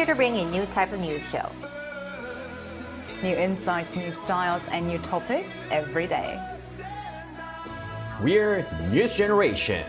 here to bring a new type of news show. New insights, new styles, and new topics every day. We're News Generation.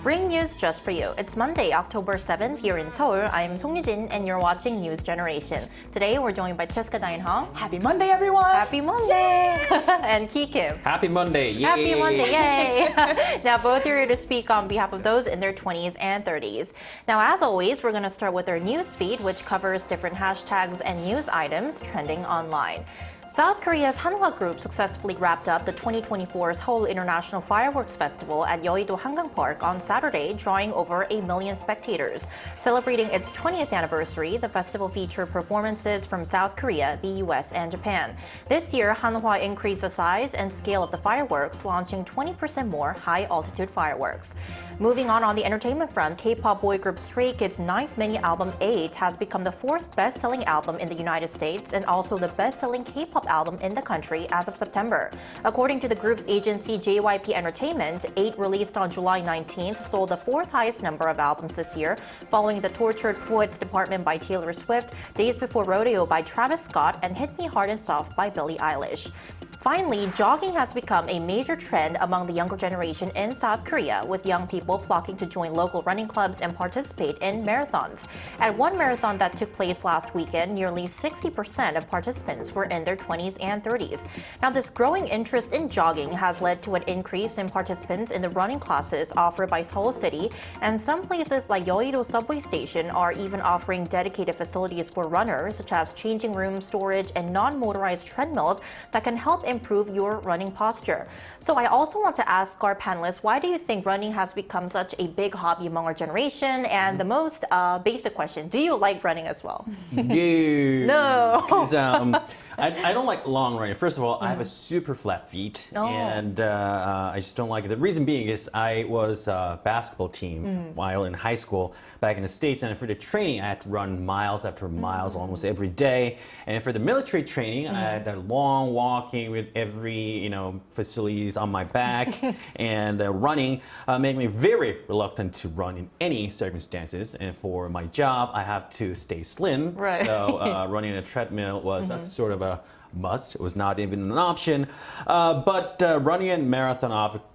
Bring news just for you. It's Monday, October 7th here in Seoul. I'm Song Yujin and you're watching News Generation. Today we're joined by Cheska Dain-hong. Happy Monday, everyone! Happy Monday! And Ki Kim. Happy Monday! Yay! Happy Monday! Yay! Now both are here to speak on behalf of those in their 20s and 30s. Now as always, we're going to start with our news feed, which covers different hashtags and news items trending online. South Korea's Hanwha Group successfully wrapped up the 2024 Seoul International Fireworks Festival at Yeouido Hangang Park on Saturday, drawing over 1 million spectators. Celebrating its 20th anniversary, the festival featured performances from South Korea, the US, and Japan. This year, Hanwha increased the size and scale of the fireworks, launching 20% more high-altitude fireworks. Moving on the entertainment front, K-pop boy group Stray Kids' 9th mini-album 8 has become the 4th best-selling album in the United States and also the best-selling K-pop album in the country as of September. According to the group's agency JYP Entertainment, 8 released on July 19th sold the 4th highest number of albums this year, following the Tortured Poets Department by Taylor Swift, Days Before Rodeo by Travis Scott, and Hit Me Hard and Soft by Billie Eilish. Finally, jogging has become a major trend among the younger generation in South Korea, with young people flocking to join local running clubs and participate in marathons. At one marathon that took place last weekend, nearly 60% of participants were in their 20s and 30s. Now, this growing interest in jogging has led to an increase in participants in the running classes offered by Seoul City, and some places like Yeouido subway station are even offering dedicated facilities for runners, such as changing room, storage, and non-motorized treadmills that can help improve your running posture. So I also want to ask our panelists, why do you think running has become such a big hobby among our generation? And the most basic question, do you like running as well? No. Because I don't like long running. First of all, I have a super flat feet, and I just don't like it. The reason being is I was a basketball team while in high school back in the States, and for the training, I had to run miles after miles almost every day. And for the military training, I had a long walking with every facilities on my back, and running made me very reluctant to run in any circumstances. And for my job, I have to stay slim, right. So running a treadmill was sort of a must. It was not even an option. But running a marathon,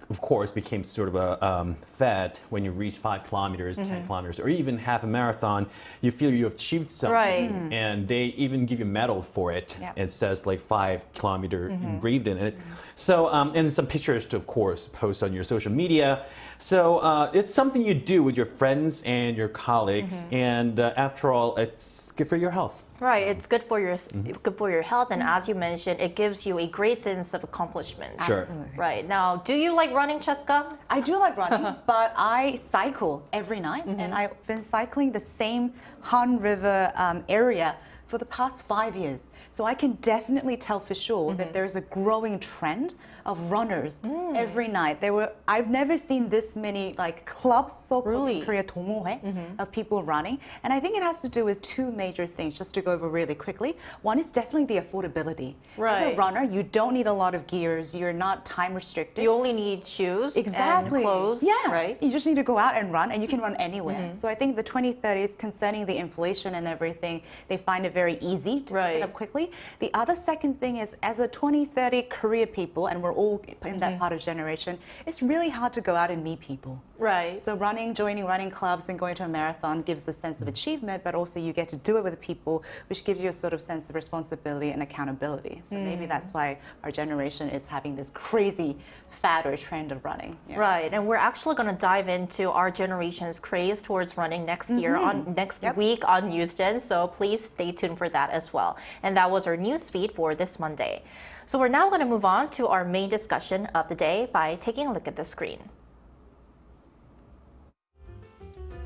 of course, became sort of a fad. When you reach 5 kilometers, 10 kilometers, or even half a marathon, you feel you achieved something. Right. And they even give you a medal for it. Yep. It says like 5 kilometer engraved in it. So, and some pictures to, of course, post on your social media. So it's something you do with your friends and your colleagues. And after all, it's good for your health. Right, it's good for your health, and as you mentioned, it gives you a great sense of accomplishment. Sure. Absolutely. Right. Now, do you like running, Cheska? I do like running, but I cycle every night, and I've been cycling the same Han River area for the past 5 years. So I can definitely tell for sure that there's a growing trend of runners every night. I've never seen this many clubs, so-called in Korea, 동호회, of people running. And I think it has to do with 2 major things, just to go over really quickly. One is definitely the affordability. Right. As a runner, you don't need a lot of gears. You're not time restricted. You only need shoes and clothes. Yeah, right? You just need to go out and run, and you can run anywhere. So I think the 2030s, concerning the inflation and everything, they find it very easy to pick it up quickly. The other second thing is, as a 2030 Korea people, and we're all in that part of generation, it's really hard to go out and meet people. Right. So joining running clubs and going to a marathon gives the sense of achievement, but also you get to do it with people, which gives you a sort of sense of responsibility and accountability. So maybe that's why our generation is having this crazy fad or trend of running. Yeah. Right, and we're actually going to dive into our generation's craze towards running next year, next week on NewsGen, so please stay tuned for that as well. And that was our news feed for this Monday. So we're now going to move on to our main discussion of the day by taking a look at the screen.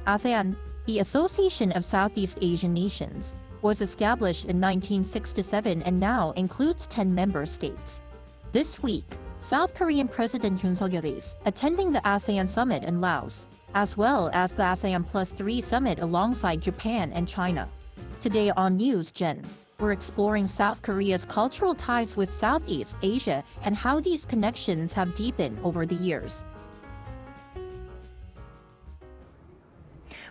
ASEAN, the Association of Southeast Asian Nations, was established in 1967 and now includes 10 member states. This week, South Korean President Yoon Suk-yeol is attending the ASEAN Summit in Laos, as well as the ASEAN Plus 3 Summit alongside Japan and China. Today on News Gen, we're exploring South Korea's cultural ties with Southeast Asia and how these connections have deepened over the years.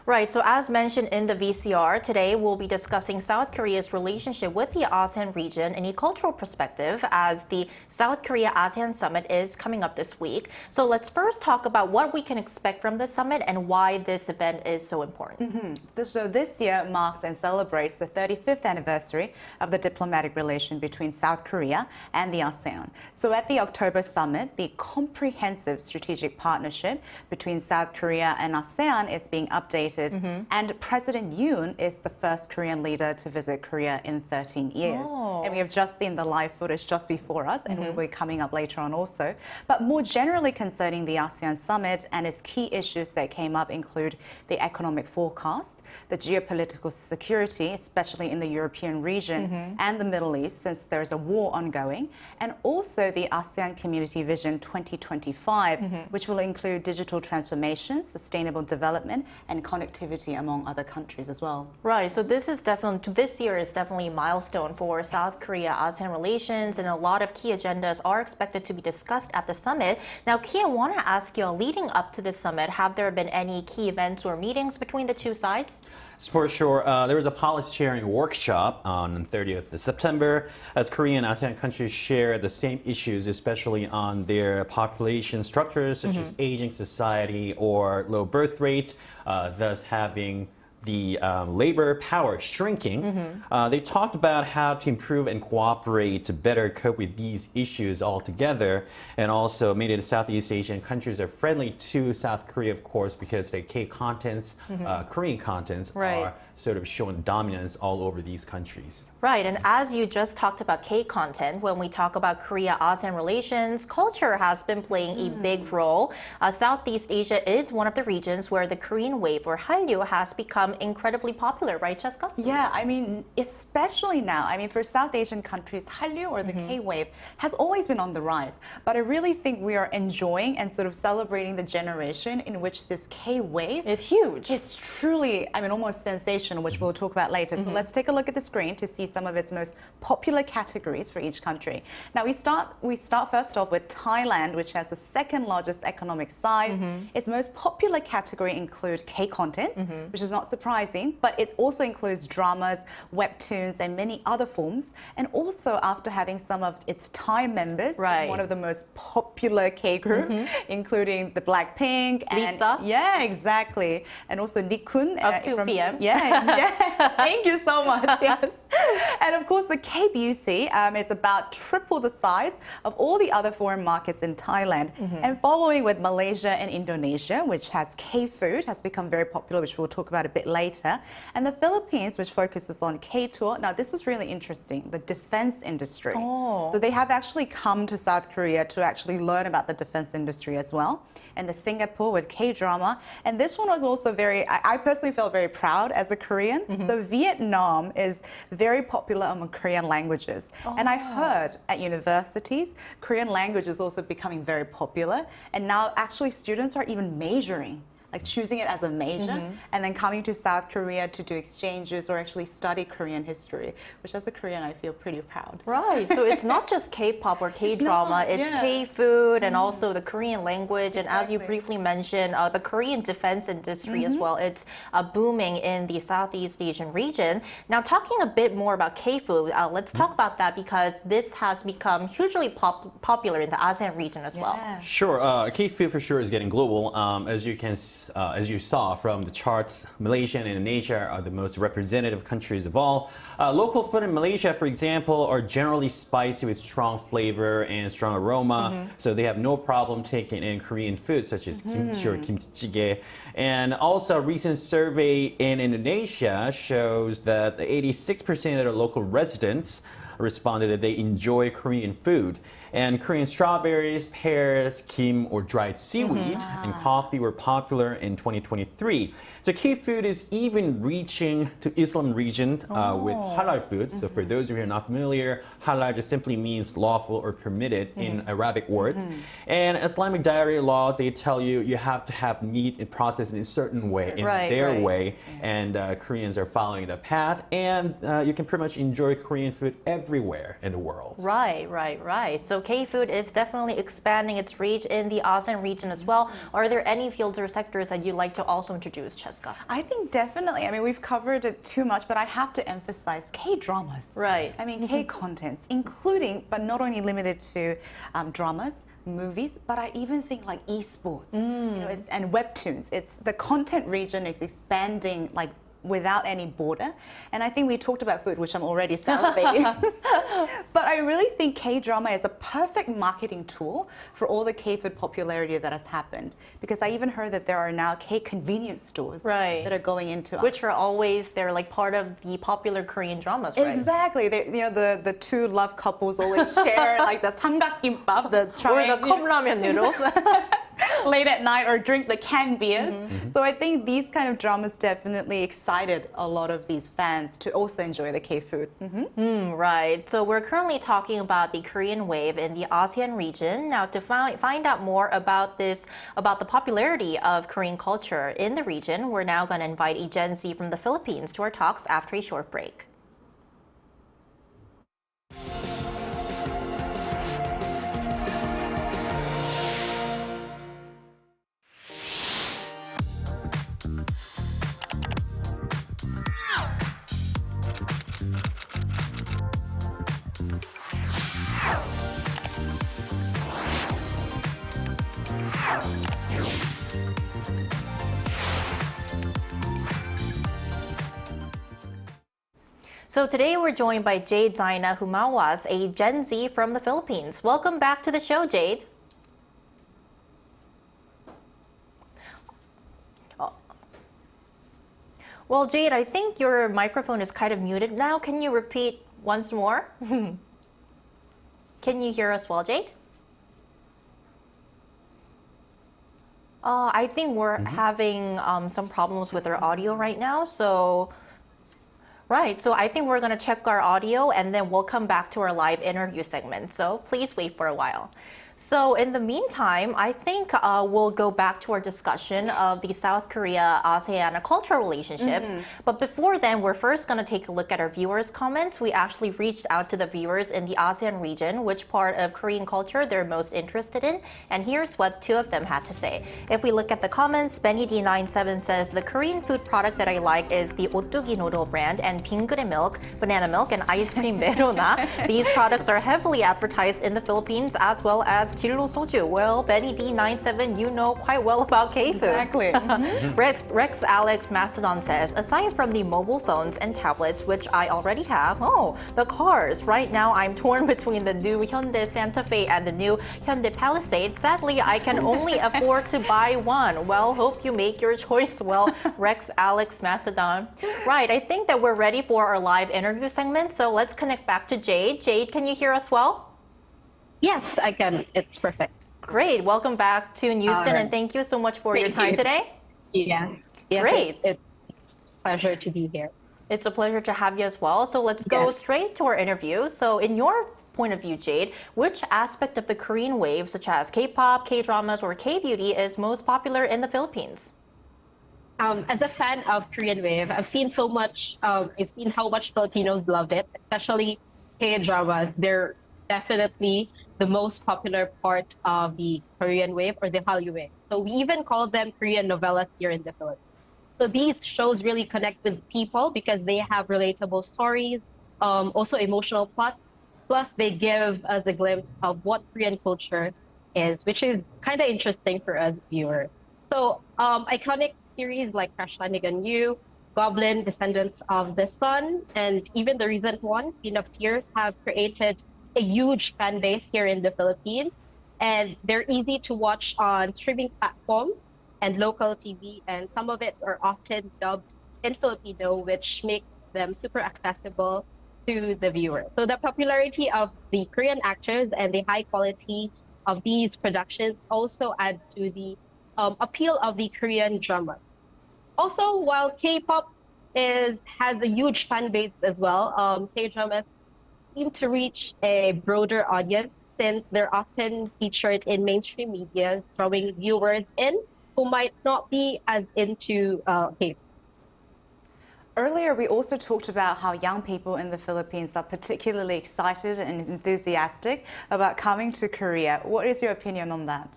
Right, so as mentioned in the VCR, today we'll be discussing South Korea's relationship with the ASEAN region in a cultural perspective as the South Korea-ASEAN summit is coming up this week. So let's first talk about what we can expect from the summit and why this event is so important. So this year marks and celebrates the 35th anniversary of the diplomatic relation between South Korea and the ASEAN. So at the October summit, the comprehensive strategic partnership between South Korea and ASEAN is being updated. And President Yoon is the first Korean leader to visit Korea in 13 years. And we have just seen the live footage just before us, and will be coming up later on also. But more generally concerning the ASEAN summit and its key issues that came up include the economic forecast, the geopolitical security, especially in the European region and the Middle East, since there's a war ongoing, and also the ASEAN Community Vision 2025, which will include digital transformation, sustainable development, and connectivity among other countries as well. Right, so this year is definitely a milestone for South Korea-ASEAN relations, and a lot of key agendas are expected to be discussed at the summit. Now, Ki, I want to ask you, leading up to the summit, have there been any key events or meetings between the two sides? For sure, there was a policy sharing workshop on 30th of September as Korea and ASEAN countries share the same issues, especially on their population structures such as aging society or low birth rate, thus having the labor power shrinking. They talked about how to improve and cooperate to better cope with these issues altogether, and also many of the Southeast Asian countries are friendly to South Korea, of course, because the K-contents, Korean contents, are sort of showing dominance all over these countries. Right, and as you just talked about K-content, when we talk about Korea-ASEAN relations, culture has been playing a big role. Southeast Asia is one of the regions where the Korean wave, or Hallyu, has become incredibly popular, right, Cheska? Yeah, I mean, especially now. I mean, for South Asian countries, Hallyu or the K-wave has always been on the rise. But I really think we are enjoying and sort of celebrating the generation in which this K-wave is huge. It's truly, I mean, almost sensational, which we'll talk about later. So let's take a look at the screen to see some of its most popular categories for each country. Now, we start first off with Thailand, which has the second largest economic size. Its most popular category include K-content, which is not surprising, but it also includes dramas, webtoons, and many other forms. And also, after having some of its Thai members, one of the most popular K group, including the Blackpink and Lisa. Yeah, exactly, and also Nichkhun Up 2 p.m. Yeah. Thank you so much. Yes. And of course, the K-beauty is about triple the size of all the other foreign markets in Thailand. And following with Malaysia and Indonesia, which has K-food, has become very popular, which we'll talk about a bit later. And the Philippines, which focuses on K-tour. Now, this is really interesting, the defense industry. So they have actually come to South Korea to actually learn about the defense industry as well. And the Singapore with K-drama. And this one was also I personally felt very proud as a Korean. So Vietnam is very popular among Korean languages. And I heard at universities, Korean language is also becoming very popular. And now actually students are even majoring, like choosing it as a major and then coming to South Korea to do exchanges or actually study Korean history, which as a Korean I feel pretty proud. Right, so it's not just K-pop or K-drama, it's K-food and also the Korean language. And as you briefly mentioned, the Korean defense industry as well, it's booming in the Southeast Asian region. Now, talking a bit more about K-food, let's talk about that because this has become hugely popular in the ASEAN region as well. Sure, K-food for sure is getting global. As you saw from the charts, Malaysia and Indonesia are the most representative countries of all. Local food in Malaysia, for example, are generally spicy with strong flavor and strong aroma, so they have no problem taking in Korean food such as kimchi or kimchi jjigae. And also, a recent survey in Indonesia shows that 86% of the local residents responded that they enjoy Korean food. And Korean strawberries, pears, kim, or dried seaweed, and coffee were popular in 2023. So K-food is even reaching to Islam region with halal foods. So for those of you who are not familiar, halal just simply means lawful or permitted in Arabic words. And Islamic dietary law, they tell you you have to have meat processed in a certain way, in their way. And Koreans are following that path. And you can pretty much enjoy Korean food everywhere in the world. Right. So So K-food is definitely expanding its reach in the ASEAN region as well. Are there any fields or sectors that you'd like to also introduce, Cheska? I think definitely. I mean, we've covered it too much, but I have to emphasize K-dramas. Right. I mean, K-contents, including, but not only limited to dramas, movies, but I even think like esports, and webtoons. It's the content region is expanding like without any border. And I think we talked about food, which I'm already salivating. But I really think K-drama is a perfect marketing tool for all the K-food popularity that has happened. Because I even heard that there are now K-convenience stores that are going into which are always, they're like part of the popular Korean dramas, right? Exactly. They, the two love couples always share like the samgakgimbap, the or the 컵라면 noodles. late at night or drink the canned beers. So I think these kind of dramas definitely excited a lot of these fans to also enjoy the K-food. Right. So we're currently talking about the Korean wave in the ASEAN region. Now to find out more about this, about the popularity of Korean culture in the region, we're now going to invite a Gen Z from the Philippines to our talks after a short break. So today we're joined by Jade Zaina Humawas, a Gen Z from the Philippines. Welcome back to the show, Jade. Well, Jade, I think your microphone is kind of muted now. Can you repeat once more? Can you hear us well, Jade? I think we're having some problems with our audio right now. So I think we're going to check our audio and then we'll come back to our live interview segment. So please wait for a while. So in the meantime, I think we'll go back to our discussion of the South Korea-ASEAN cultural relationships. But before then, we're first going to take a look at our viewers' comments. We actually reached out to the viewers in the ASEAN region, which part of Korean culture they're most interested in. And here's what two of them had to say. If we look at the comments, BennyD97 says, the Korean food product that I like is the Otugi noodle brand and 빙그레 milk, banana milk, and ice cream Merona. These products are heavily advertised in the Philippines as well as Jillo Soju. Well, BennyD97, you know quite well about K-food. Exactly. Rex Alex Mastodon says, aside from the mobile phones and tablets, which I already have, the cars. Right now, I'm torn between the new Hyundai Santa Fe and the new Hyundai Palisade. Sadly, I can only afford to buy one. Well, hope you make your choice well, Rex Alex Mastodon. Right, I think that we're ready for our live interview segment, so let's connect back to Jade. Jade, can you hear us well? Yes, I can. It's perfect. Great. Welcome back to Houston, and thank you so much for your time today. Yeah. Yes, great. It's a pleasure to be here. It's a pleasure to have you as well. So let's go straight to our interview. So in your point of view, Jade, which aspect of the Korean wave, such as K-pop, K-dramas, or K-beauty, is most popular in the Philippines? As a fan of Korean wave, I've seen so much, I've seen how much Filipinos loved it, especially K-dramas. They're definitely the most popular part of the Korean wave, or the Hallyu wave. So we even call them Korean novellas here in the Philippines. So these shows really connect with people because they have relatable stories, also emotional plots. Plus, they give us a glimpse of what Korean culture is, which is kind of interesting for us viewers. So iconic series like Crash Landing on You, Goblin, Descendants of the Sun, and even the recent one, Queen of Tears, have created a huge fan base here in the Philippines, and they're easy to watch on streaming platforms and local TV, and some of it are often dubbed in Filipino, which makes them super accessible to the viewer. So the popularity of the Korean actors and the high quality of these productions also add to the appeal of the Korean drama. Also, while K-pop has a huge fan base as well, K-dramas seem to reach a broader audience since they're often featured in mainstream media, drawing viewers in who might not be as into K-pop. earlier we also talked about how young people in the Philippines are particularly excited and enthusiastic about coming to Korea. What is your opinion on that?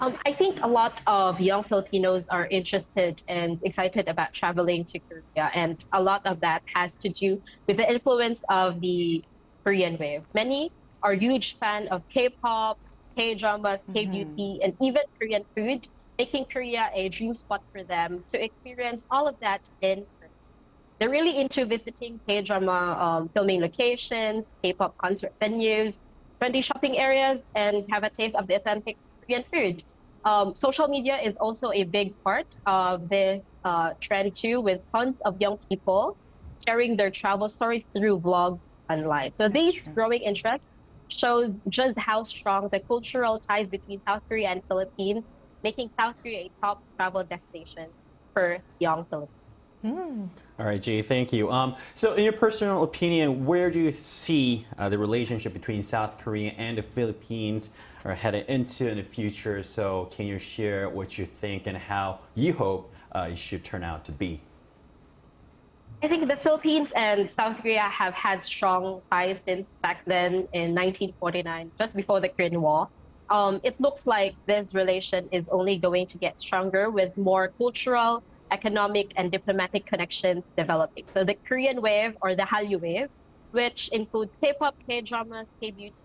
I think a lot of young Filipinos are interested and excited about traveling to Korea, and a lot of that has to do with the influence of the Korean wave. Many are huge fan of K-pop, K-dramas, K-beauty, and even Korean food, making Korea a dream spot for them to experience all of that in Korea. They're really into visiting K-drama filming locations, K-pop concert venues, trendy shopping areas, and have a taste of the authentic Korean food. Social media is also a big part of this trend too, with tons of young people sharing their travel stories through vlogs online. So this growing interest shows just how strong the cultural ties between South Korea and Philippines, making South Korea a top travel destination for young Filipinos. All right, Jay, thank you. So in your personal opinion, where do you see the relationship between South Korea and the Philippines are headed into in the future? So can you share what you think and how you hope it should turn out to be? I think the Philippines and South Korea have had strong ties since back then in 1949, just before the Korean War. It looks like this relation is only going to get stronger with more cultural, economic, and diplomatic connections developing. So the Korean wave, or the Hallyu wave, which includes K-pop, K-dramas, K-beauty,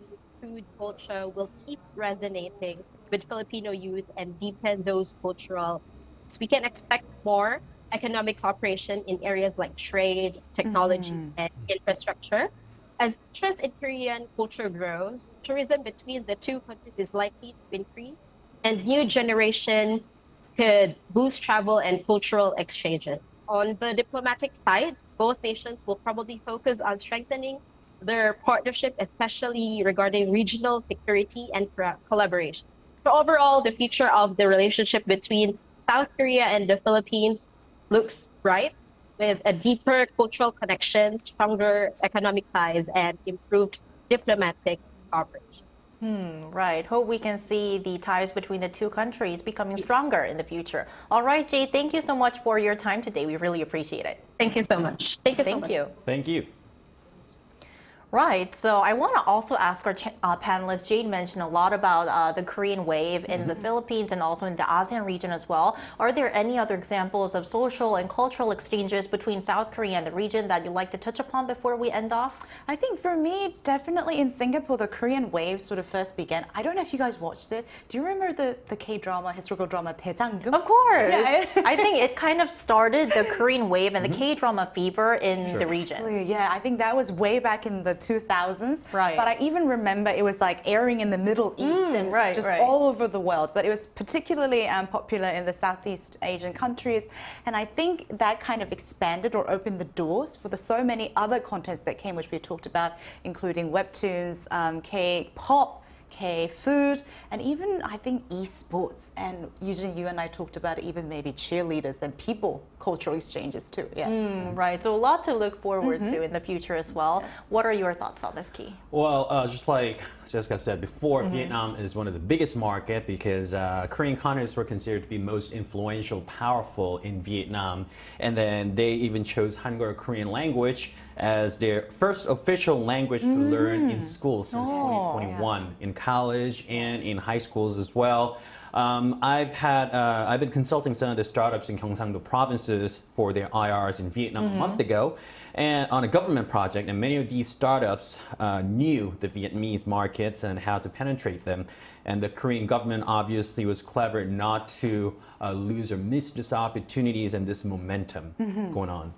food, culture, will keep resonating with Filipino youth and deepen those cultural. So we can expect more economic cooperation in areas like trade, technology, and infrastructure. As interest in Korean culture grows, tourism between the two countries is likely to increase, and new generation could boost travel and cultural exchanges. On the diplomatic side, both nations will probably focus on strengthening their partnership, especially regarding regional security and collaboration. So overall, the future of the relationship between South Korea and the Philippines looks bright, with a deeper cultural connection, stronger economic ties, and improved diplomatic cooperation. Right. Hope we can see the ties between the two countries becoming stronger in the future. All right, Jay, thank you so much for your time today. We really appreciate it. Thank you so much. Thank you so much. Thank you. Thank you. Right. So I want to also ask our panelists. Jade mentioned a lot about the Korean wave in the Philippines and also in the ASEAN region as well. Are there any other examples of social and cultural exchanges between South Korea and the region that you'd like to touch upon before we end off? I think for me, definitely in Singapore, the Korean wave sort of first began. I don't know if you guys watched it. Do you remember the K-drama, historical drama, 대장금? Of course. Yeah. I think it kind of started the Korean wave and the K-drama fever in the region. Yeah, I think that was way back in the 2000s. Right. But I even remember it was like airing in the Middle East and just all over the world. But it was particularly popular in the Southeast Asian countries. And I think that kind of expanded or opened the doors for the so many other contents that came, which we talked about, including webtoons, K-pop, K-food, and even I think esports. And usually you and I talked about even maybe cheerleaders and people cultural exchanges too. Yeah. Right. So a lot to look forward to in the future as well. What are your thoughts on this, Key? Well, just like Jessica said before, Vietnam is one of the biggest market because Korean communists were considered to be most influential, powerful in Vietnam. And then they even chose Hangul, Korean language, as their first official language to learn in school since 2021, in college and in high schools as well. I've been consulting some of the startups in Gyeongsang-do provinces for their IRs in Vietnam a month ago, and on a government project. And many of these startups knew the Vietnamese markets and how to penetrate them. And the Korean government obviously was clever not to lose or miss these opportunities and this momentum going on.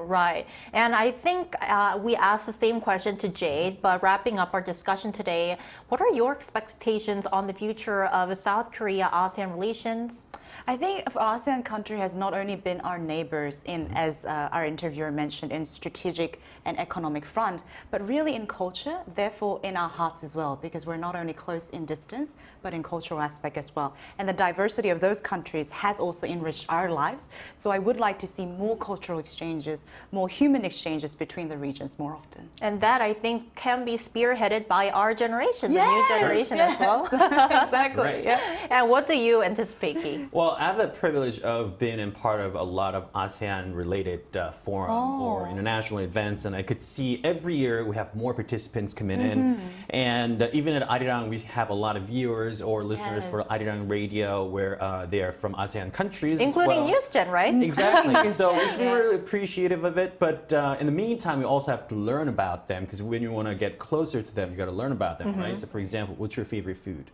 Right. And I think we asked the same question to Jade, but wrapping up our discussion today, what are your expectations on the future of South Korea-ASEAN relations? I think ASEAN country has not only been our neighbors in, as our interviewer mentioned, in strategic and economic front, but really in culture, therefore in our hearts as well, because we're not only close in distance, but in cultural aspect as well. And the diversity of those countries has also enriched our lives. So I would like to see more cultural exchanges, more human exchanges between the regions more often. And that, I think, can be spearheaded by our generation, the new generation as well. Exactly. Right. Yeah. And what do you anticipate, Key? Well, I have the privilege of being in part of a lot of ASEAN-related forum or international events, and I could see every year we have more participants coming in. And even at Arirang, we have a lot of viewers or listeners for Arirang Radio where they are from ASEAN countries. Including NewsGen, right? Exactly. So we should be really appreciative of it. But in the meantime, we also have to learn about them because when you want to get closer to them, you got to learn about them, right? So for example, what's your favorite food?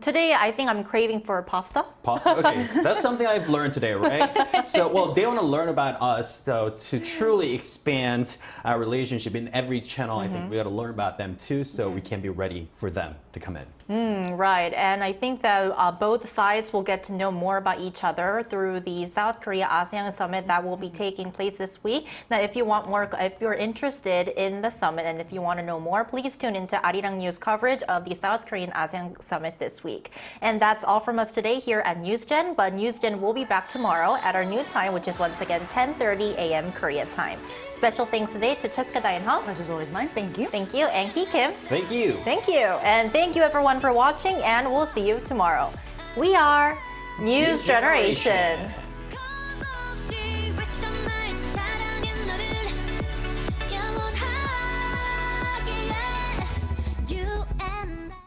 Today, I think I'm craving for pasta. Pasta? Okay, that's something I've learned today, right? So, well, they want to learn about us, though, to truly expand our relationship in every channel. I think we got to learn about them too, so we can be ready for them to come in. Right, and I think that both sides will get to know more about each other through the South Korea-ASEAN Summit that will be taking place this week. Now, if you want more, if you're interested in the summit and if you want to know more, please tune into Arirang News coverage of the South Korean ASEAN Summit this week. And that's all from us today here at NewsGen, but NewsGen will be back tomorrow at our new time, which is once again 10:30 a.m. Korea time. Special thanks today to Cheska Dayan-ho. Pleasure's always mine. Thank you. Thank you, and Ki Kim. Thank you. Thank you. And thank you everyone for watching, and we'll see you tomorrow. We are News Generation.